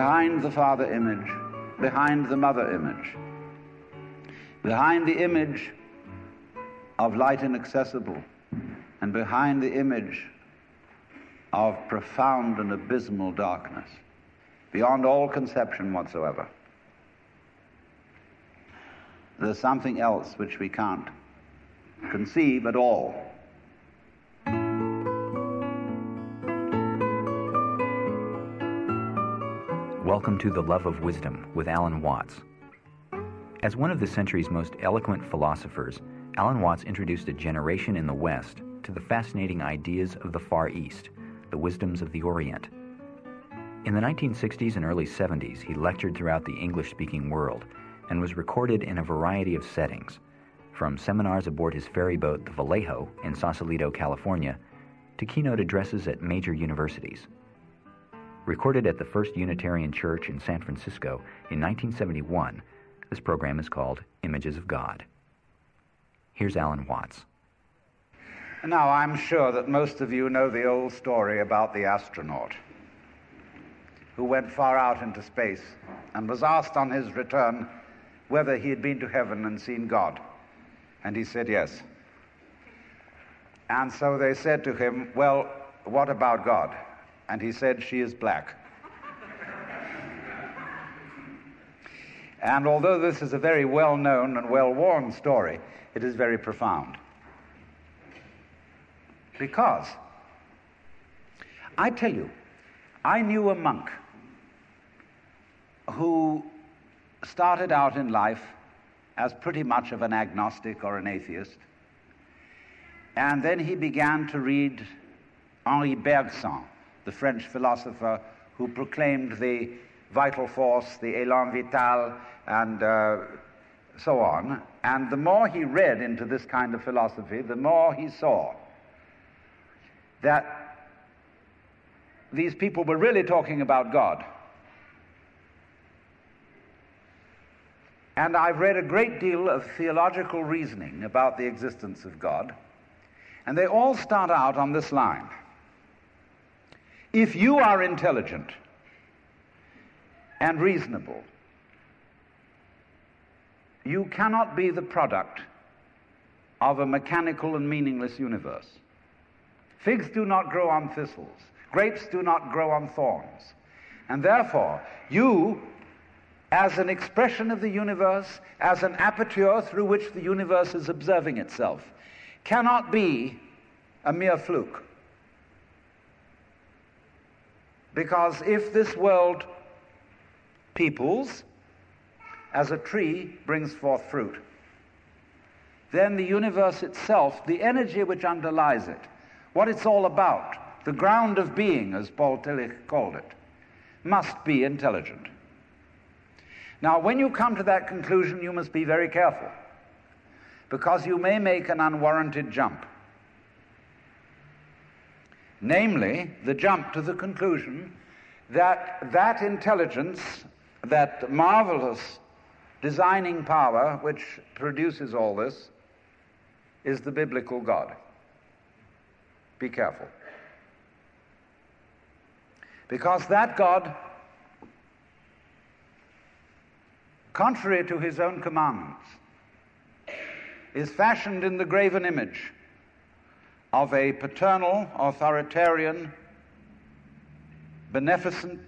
behind the father image, behind the mother image, behind the image of light inaccessible, and behind the image of profound and abysmal darkness, beyond all conception whatsoever. There's something else which we can't conceive at all. Welcome to The Love of Wisdom with Alan Watts. As one of the century's most eloquent philosophers, Alan Watts introduced a generation in the West to the fascinating ideas of the Far East, the wisdoms of the Orient. In the 1960s and early 70s, he lectured throughout the English-speaking world and was recorded in a variety of settings, from seminars aboard his ferry boat, the Vallejo, in Sausalito, California, to keynote addresses at major universities. Recorded at the First Unitarian Church in San Francisco in 1971, this program is called Images of God. Here's Alan Watts. Now, I'm sure that most of you know the old story about the astronaut who went far out into space and was asked on his return whether he had been to heaven and seen God. And he said yes. And so they said to him, well, what about God? And he said, she is black. And although this is a very well-known and well-worn story, it is very profound. Because, I tell you, I knew a monk who started out in life as pretty much of an agnostic or an atheist, and then he began to read Henri Bergson, the French philosopher who proclaimed the vital force, the élan vital, and so on. And the more he read into this kind of philosophy, the more he saw that these people were really talking about God. And I've read a great deal of theological reasoning about the existence of God, and they all start out on this line. If you are intelligent and reasonable, you cannot be the product of a mechanical and meaningless universe. Figs do not grow on thistles. Grapes do not grow on thorns. And therefore, you, as an expression of the universe, as an aperture through which the universe is observing itself, cannot be a mere fluke. Because if this world peoples, as a tree brings forth fruit, then the universe itself, the energy which underlies it, what it's all about, the ground of being, as Paul Tillich called it, must be intelligent. Now, when you come to that conclusion, you must be very careful, because you may make an unwarranted jump. Namely, the jump to the conclusion that that intelligence, that marvelous designing power which produces all this, is the biblical God. Be careful. Because that God, contrary to his own commandments, is fashioned in the graven image of a paternal, authoritarian, beneficent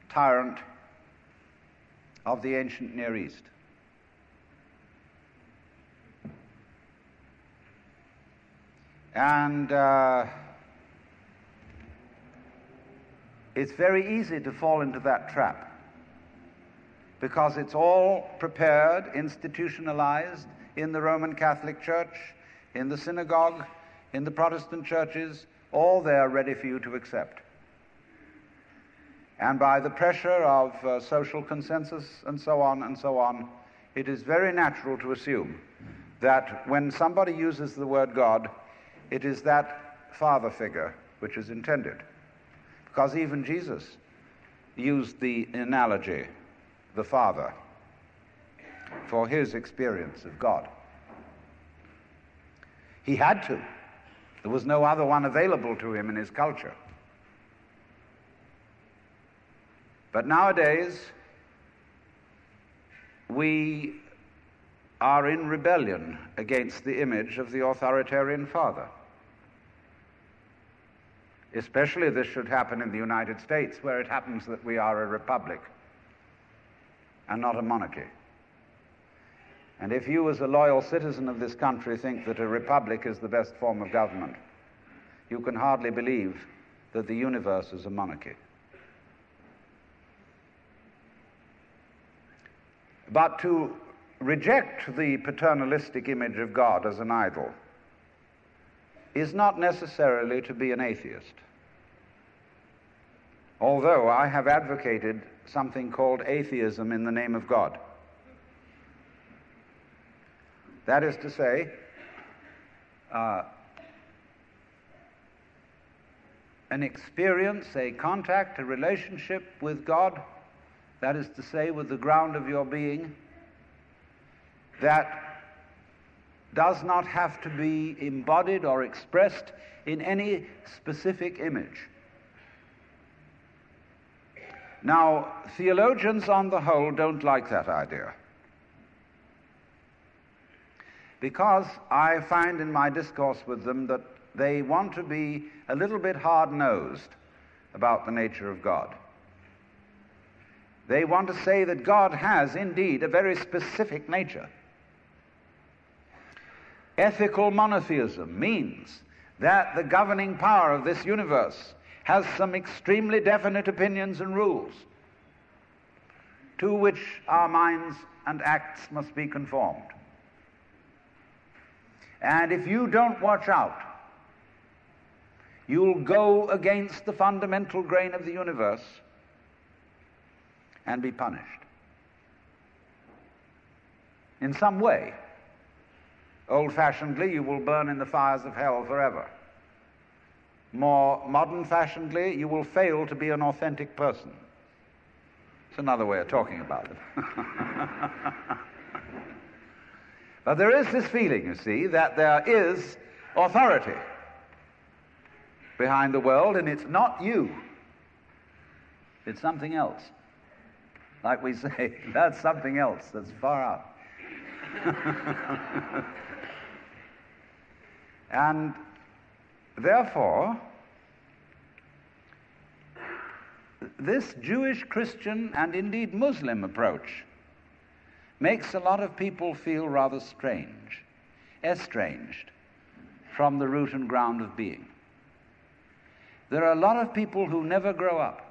tyrant of the ancient Near East. And it's very easy to fall into that trap, because it's all prepared, institutionalized in the Roman Catholic Church, in the synagogue, in the Protestant churches, all there ready for you to accept. And by the pressure of social consensus and so on, it is very natural to assume that when somebody uses the word God, it is that father figure which is intended. Because even Jesus used the analogy, the Father, for his experience of God. He had to. There was no other one available to him in his culture. But nowadays, we are in rebellion against the image of the authoritarian father. Especially this should happen in the United States, where it happens that we are a republic and not a monarchy. And if you, as a loyal citizen of this country, think that a republic is the best form of government, you can hardly believe that the universe is a monarchy. But to reject the paternalistic image of God as an idol is not necessarily to be an atheist. Although I have advocated something called atheism in the name of God. That is to say, an experience, a contact, a relationship with God, that is to say, with the ground of your being, that does not have to be embodied or expressed in any specific image. Now, theologians on the whole don't like that idea, because I find in my discourse with them that they want to be a little bit hard-nosed about the nature of God. They want to say that God has indeed a very specific nature. Ethical monotheism means that the governing power of this universe has some extremely definite opinions and rules to which our minds and acts must be conformed. And if you don't watch out, you'll go against the fundamental grain of the universe and be punished in some way. Old-fashionedly, you will burn in the fires of hell forever. More modern-fashionedly, you will fail to be an authentic person. It's another way of talking about it. But there is this feeling, you see, that there is authority behind the world, and it's not you. It's something else. Like we say, that's something else that's far out. And therefore, this Jewish, Christian, and indeed Muslim approach makes a lot of people feel rather strange, estranged from the root and ground of being. There are a lot of people who never grow up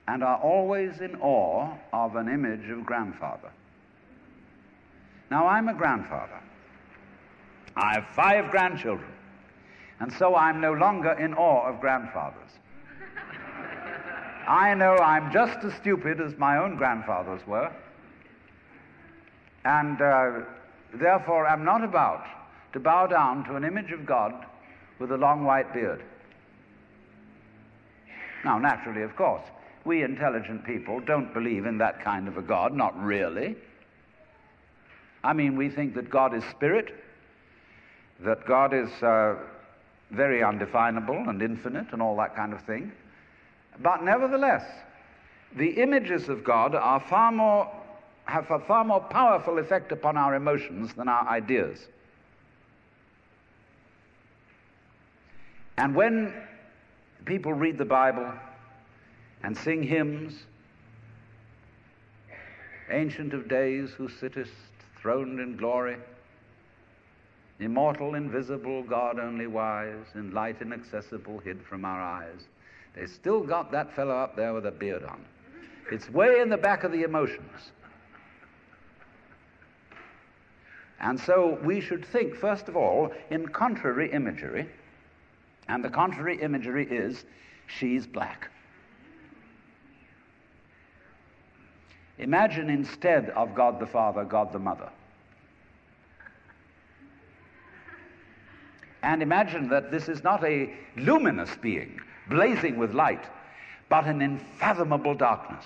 and are always in awe of an image of grandfather. Now, I'm a grandfather. I have 5 grandchildren, and so I'm no longer in awe of grandfathers. I know I'm just as stupid as my own grandfathers were, and therefore am not about to bow down to an image of God with a long white beard. Now, naturally, of course, we intelligent people don't believe in that kind of a God, not really. I mean, we think that God is spirit, that God is very undefinable and infinite and all that kind of thing. But nevertheless, the images of God are have a far more powerful effect upon our emotions than our ideas. And when people read the Bible and sing hymns, Ancient of Days, who sittest throned in glory, immortal, invisible, God only wise, in light inaccessible, hid from our eyes, they still got that fellow up there with a beard on. It's way in the back of the emotions. And so we should think, first of all, in contrary imagery, and the contrary imagery is, she's black. Imagine instead of God the Father, God the Mother. And imagine that this is not a luminous being, blazing with light, but an unfathomable darkness,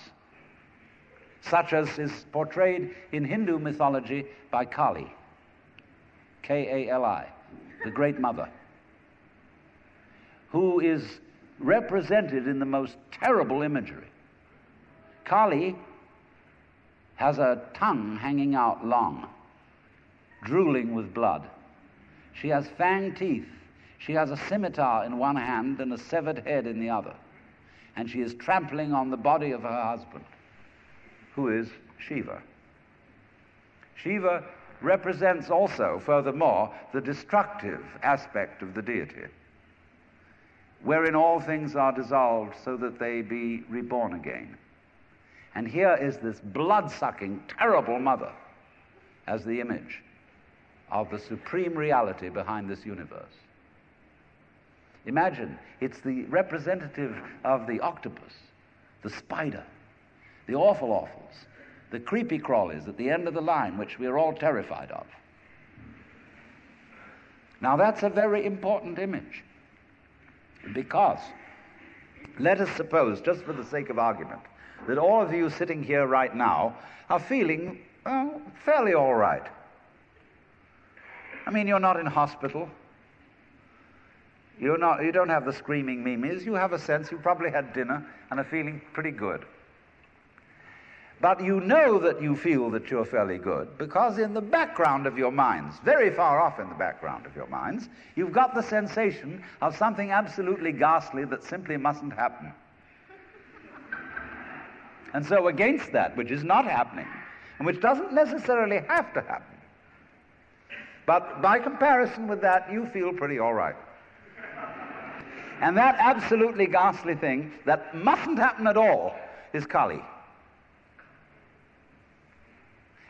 such as is portrayed in Hindu mythology by Kali, K-A-L-I, the Great Mother, who is represented in the most terrible imagery. Kali has a tongue hanging out long, drooling with blood. She has fanged teeth. She has a scimitar in one hand and a severed head in the other. And she is trampling on the body of her husband, who is Shiva. Shiva represents also, furthermore, the destructive aspect of the deity, wherein all things are dissolved so that they be reborn again. And here is this blood-sucking, terrible mother as the image of the supreme reality behind this universe. Imagine, it's the representative of the octopus, the spider, the awful the creepy crawlies at the end of the line, which we are all terrified of. Now that's a very important image, because let us suppose, just for the sake of argument, that all of you sitting here right now are feeling, well, fairly all right. I mean, you're not in hospital. You don't have the screaming mimes. You have a sense, you probably had dinner and are feeling pretty good. But you know that you feel that you're fairly good because in the background of your minds, very far off in the background of your minds, you've got the sensation of something absolutely ghastly that simply mustn't happen. And so against that, which is not happening, and which doesn't necessarily have to happen, but by comparison with that, you feel pretty all right. And that absolutely ghastly thing that mustn't happen at all is Kali.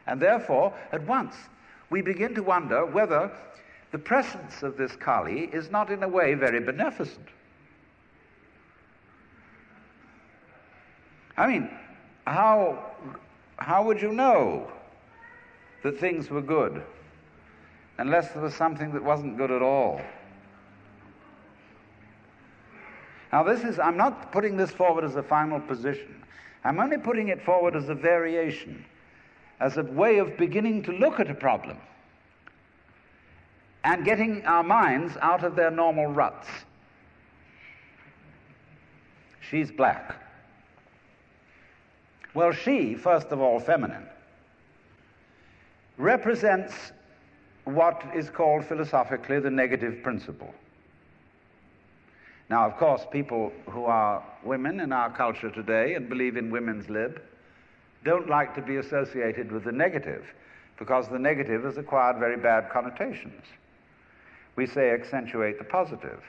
And therefore, at once, we begin to wonder whether the presence of this Kali is not in a way very beneficent. I mean, how would you know that things were good unless there was something that wasn't good at all? Now I'm not putting this forward as a final position. I'm only putting it forward as a variation, as a way of beginning to look at a problem and getting our minds out of their normal ruts. She's black. Well, she, first of all, feminine, represents what is called philosophically the negative principle. Now, of course, people who are women in our culture today and believe in women's lib don't like to be associated with the negative, because the negative has acquired very bad connotations. We say accentuate the positive.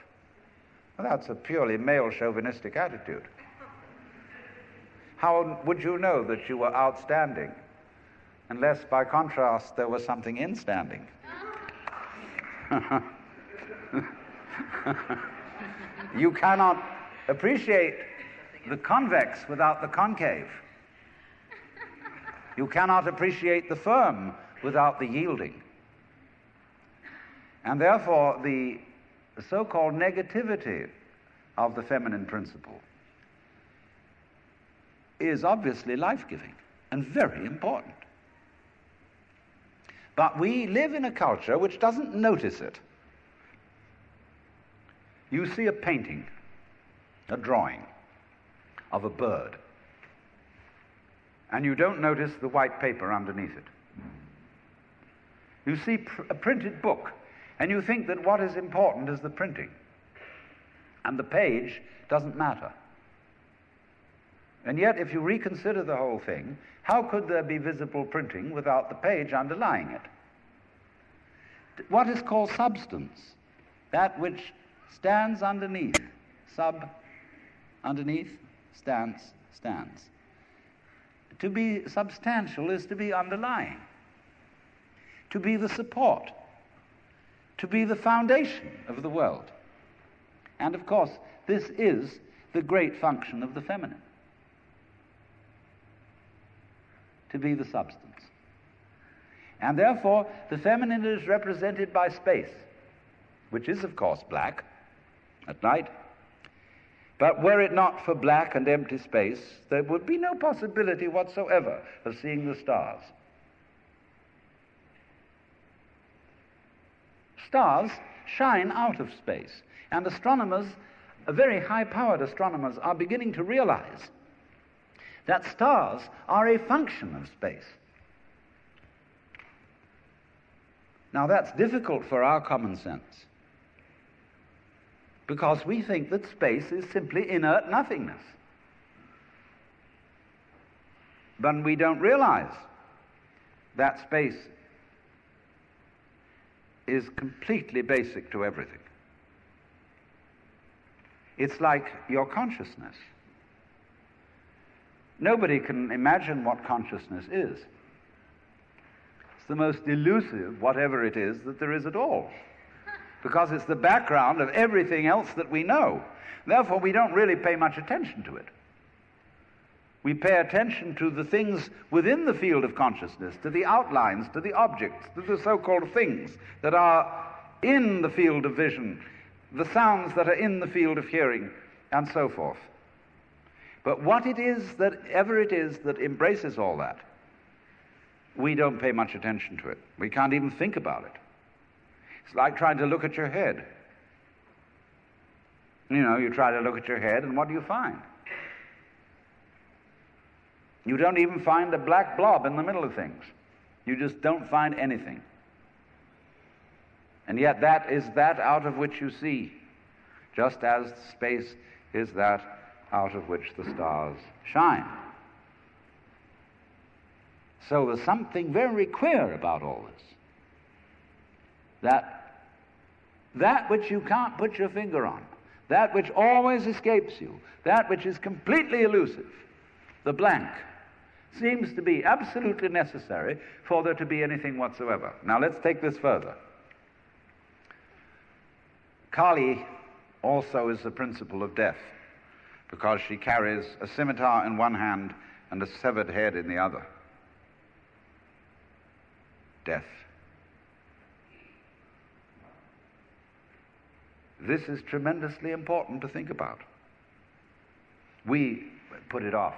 Well, that's a purely male chauvinistic attitude. How would you know that you were outstanding unless, by contrast, there was something instanding? You cannot appreciate the convex without the concave. You cannot appreciate the firm without the yielding. And therefore, the so-called negativity of the feminine principle is obviously life-giving and very important. But we live in a culture which doesn't notice it. You see a painting, a drawing of a bird, and you don't notice the white paper underneath it. You see a printed book, and you think that what is important is the printing, and the page doesn't matter. And yet, if you reconsider the whole thing, how could there be visible printing without the page underlying it? What is called substance, that which stands underneath, underneath, stands. To be substantial is to be underlying, to be the support, to be the foundation of the world. And of course, this is the great function of the feminine, to be the substance. And therefore, the feminine is represented by space, which is, of course, black at night. But were it not for black and empty space, there would be no possibility whatsoever of seeing the stars. Stars shine out of space, and astronomers very high-powered astronomers are beginning to realize that stars are a function of space. Now, that's difficult for our common sense, because we think that space is simply inert nothingness. But we don't realize that space is completely basic to everything. It's like your consciousness. Nobody can imagine what consciousness is. It's the most elusive, whatever it is, that there is at all, because it's the background of everything else that we know. Therefore, we don't really pay much attention to it. We pay attention to the things within the field of consciousness, to the outlines, to the objects, to the so-called things that are in the field of vision, the sounds that are in the field of hearing, and so forth. But what it is that ever it is that embraces all that, we don't pay much attention to it. We can't even think about it. It's like trying to look at your head. You know, you try to look at your head, and what do you find? You don't even find a black blob in the middle of things. You just don't find anything. And yet that is that out of which you see, just as space is that out of which the stars shine. So there's something very queer about all this. That which you can't put your finger on, that which always escapes you, that which is completely elusive, the blank, seems to be absolutely necessary for there to be anything whatsoever. Now let's take this further. Kali also is the principle of death, because she carries a scimitar in one hand and a severed head in the other. Death. This is tremendously important to think about. We put it off.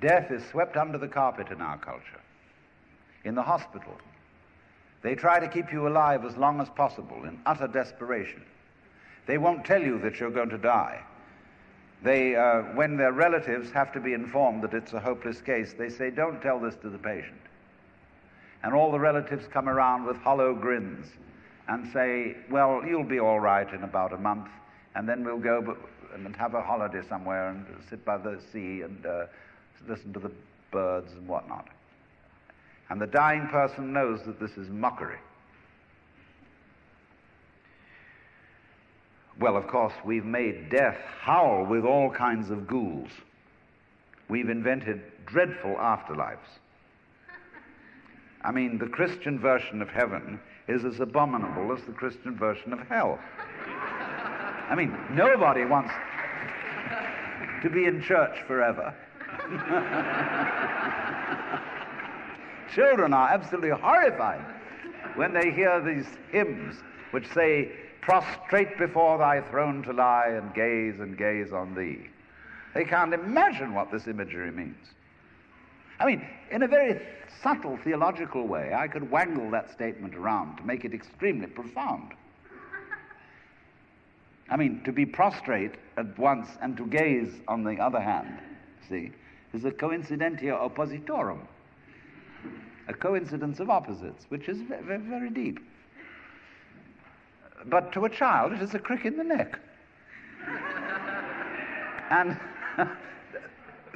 Death is swept under the carpet in our culture. In the hospital, they try to keep you alive as long as possible in utter desperation. They won't tell you that you're going to die. They, when their relatives have to be informed that it's a hopeless case, they say, don't tell this to the patient. And all the relatives come around with hollow grins and say, well, you'll be all right in about a month, and then we'll go and have a holiday somewhere and sit by the sea and listen to the birds and whatnot. And the dying person knows that this is mockery. Well, of course, we've made death howl with all kinds of ghouls. We've invented dreadful afterlives. I mean, the Christian version of heaven is as abominable as the Christian version of hell. I mean, nobody wants to be in church forever. Children are absolutely horrified when they hear these hymns which say, prostrate before thy throne to lie and gaze on thee. They can't imagine what this imagery means. I mean, in a very subtle theological way, I could wangle that statement around to make it extremely profound. I mean, to be prostrate at once and to gaze on the other hand, see, is a coincidentia oppositorum, a coincidence of opposites, which is very, very deep. But to a child, it is a crick in the neck. And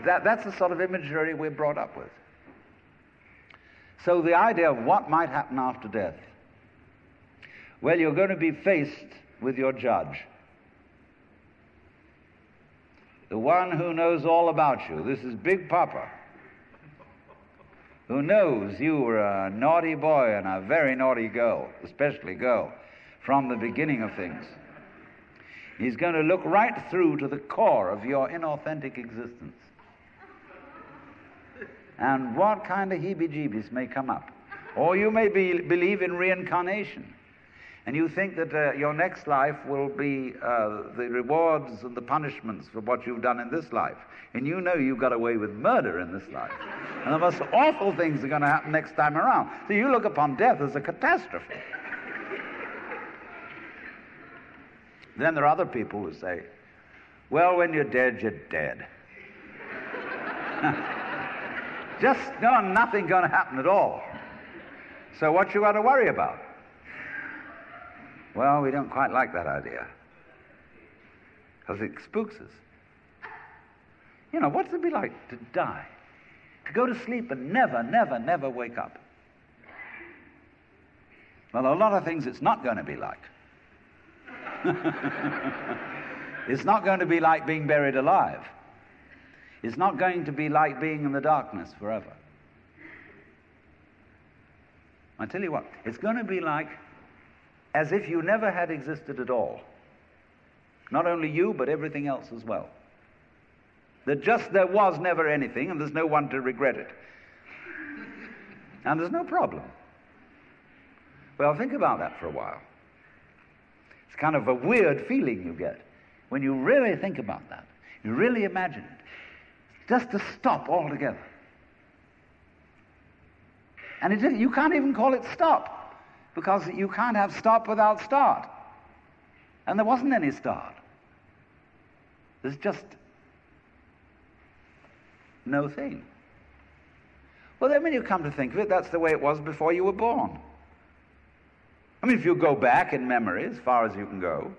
that's the sort of imagery we're brought up with. So the idea of what might happen after death, well, you're going to be faced with your judge, the one who knows all about you. This is Big Papa, who knows you were a naughty boy and a very naughty girl, especially girl, from the beginning of things. He's going to look right through to the core of your inauthentic existence. And what kind of heebie-jeebies may come up. Or you may believe in reincarnation, and you think that your next life will be the rewards and the punishments for what you've done in this life. And you know you got away with murder in this life. And the most awful things are going to happen next time around. So you look upon death as a catastrophe. Then there are other people who say, well, when you're dead, you're dead. Nothing going to happen at all. So what you got to worry about? Well, we don't quite like that idea, because it spooks us. You know, what's it be like to die? To go to sleep and never, never, never wake up? Well, a lot of things it's not going to be like. It's not going to be like being buried alive. It's not going to be like being in the darkness forever. I tell you what, it's going to be like as if you never had existed at all. Not only you, but everything else as well. That just there was never anything, and there's no one to regret it. And there's no problem. Well, think about that for a while. It's kind of a weird feeling you get when you really think about that. You really imagine it. Just to stop altogether. And you can't even call it stop, because you can't have stop without start. And there wasn't any start. There's just no thing. Well, then when you come to think of it, that's the way it was before you were born. I mean, if you go back in memory as far as you can go,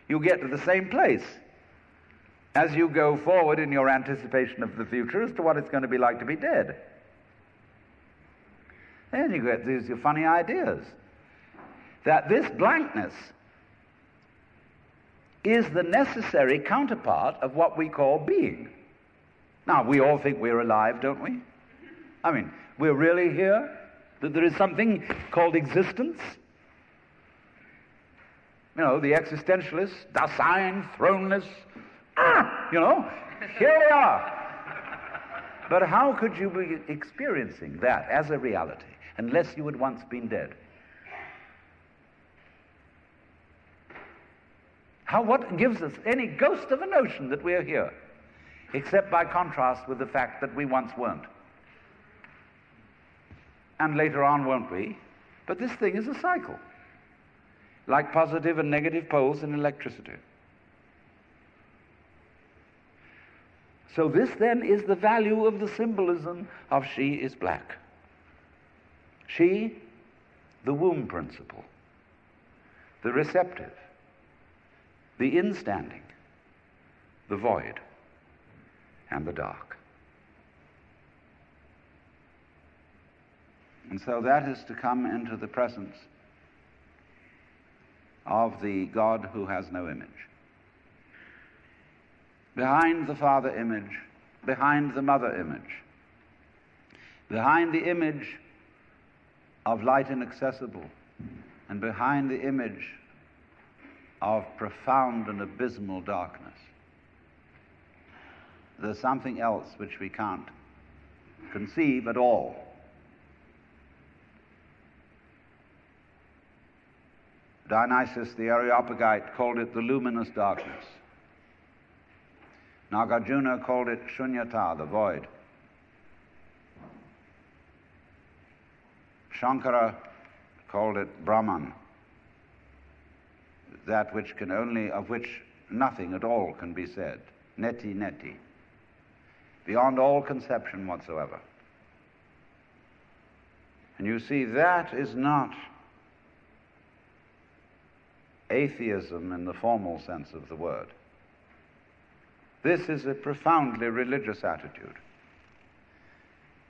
you get to the same place as you go forward in your anticipation of the future as to what it's going to be like to be dead. Then you get these funny ideas that this blankness is the necessary counterpart of what we call being. Now, we all think we're alive, don't we? I mean, we're really here? That there is something called existence? You know, the existentialists, Dasein, throneless, you know, here we are. But how could you be experiencing that as a reality unless you had once been dead? What gives us any ghost of a notion that we are here, except by contrast with the fact that we once weren't? And later on won't we? But this thing is a cycle, like positive and negative poles in electricity. So this then is the value of the symbolism of she is black. She, the womb principle, the receptive, the instanding, the void, and the dark. And so that is to come into the presence of the God who has no image. Behind the Father image, behind the Mother image, behind the image of light inaccessible, and behind the image of profound and abysmal darkness, there's something else which we can't conceive at all. Dionysius the Areopagite called it the luminous darkness. Nagarjuna called it shunyata, the void. Shankara called it Brahman, that which can only, of which nothing at all can be said. Neti neti, beyond all conception whatsoever. And you see, that is not atheism in the formal sense of the word. This is a profoundly religious attitude,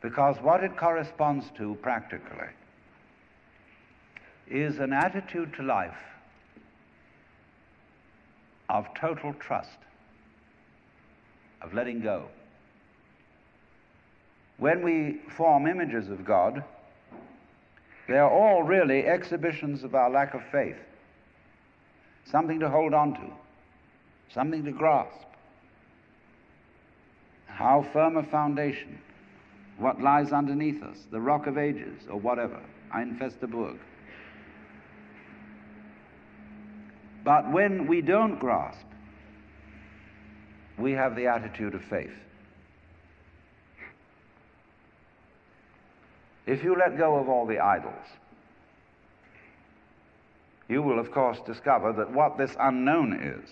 because what it corresponds to practically is an attitude to life of total trust, of letting go. When we form images of God, they are all really exhibitions of our lack of faith, something to hold on to, something to grasp. How firm a foundation, what lies underneath us, the rock of ages, or whatever, ein feste Burg. But when we don't grasp, we have the attitude of faith. If you let go of all the idols, you will of course discover that what this unknown is,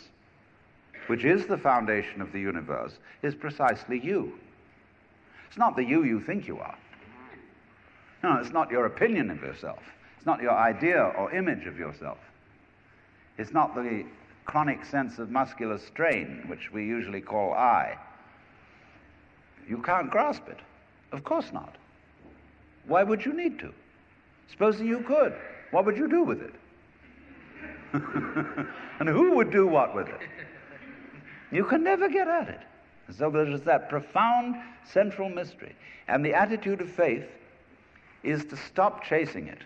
which is the foundation of the universe, is precisely you. It's not the you think you are. No, it's not your opinion of yourself. It's not your idea or image of yourself. It's not the chronic sense of muscular strain, which we usually call I. You can't grasp it. Of course not. Why would you need to? Supposing you could, what would you do with it? And who would do what with it? You can never get at it. So there is that profound central mystery. And the attitude of faith is to stop chasing it.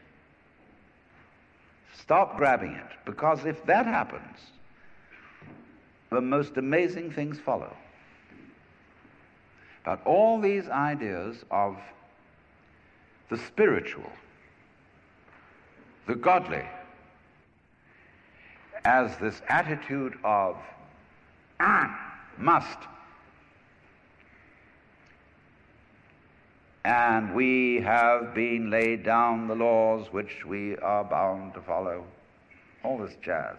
Stop grabbing it. Because if that happens, the most amazing things follow. But all these ideas of the spiritual, the godly, as this attitude of must, and we have been laid down the laws which we are bound to follow, all this jazz,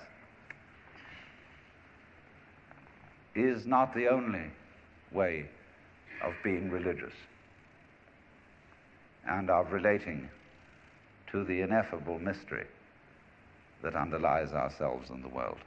is not the only way of being religious and of relating to the ineffable mystery that underlies ourselves and the world.